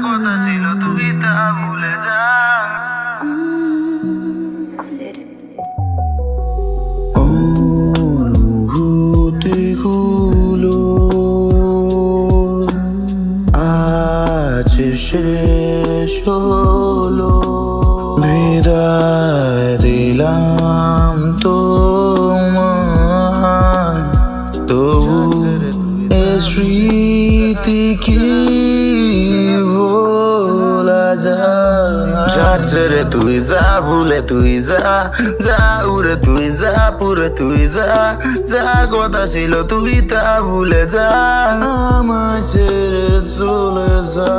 কথা ছিল তুই তা ভুলে যা অনুভূতিগুলো আজ শেষ হলো বিদায় দিলাম তোমায় তবু এ স্মৃতি কি ভোলা যায় ছেড়ে তুই যা ভুলে তুই যা যা উড়ে তুই যা পুরে তুই যা যা কথা ছিল তুই তা ভুলে যা আমায় ছেড়ে চলে যা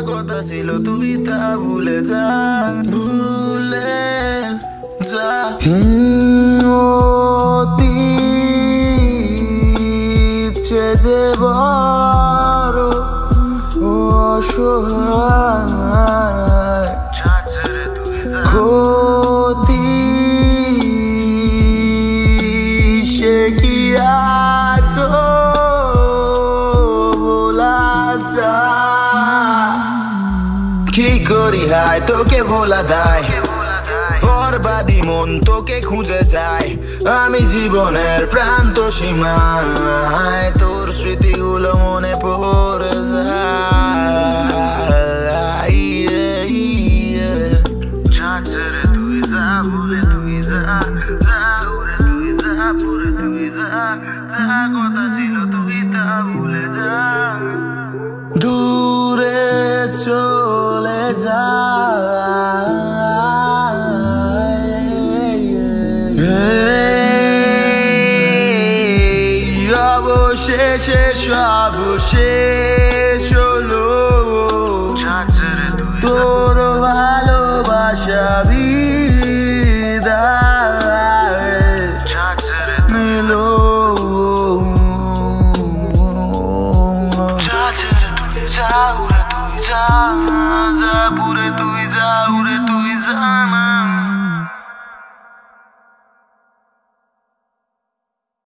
কথা ছিল তুই তা ভুলে যা ভুলে যা অতীতে যে বড় অসহায় ক্ষতি সে কি আজ বলা যায় কি করি হায় তোকে ভোলা দায় বরবাদি মন তোকে খুঁজে যায় আমি জীবনের প্রান্ত সীমায় তোর স্মৃতিগুলো মনে পড়ে যায় ছেড়ে তুই যা ভুলে তুই যা যা উড়ে তুই যা পুরে তুই যা যা কথা ছিল তুই তা ভুলে যা দূরে চলে যা অবশেষে সব শেষ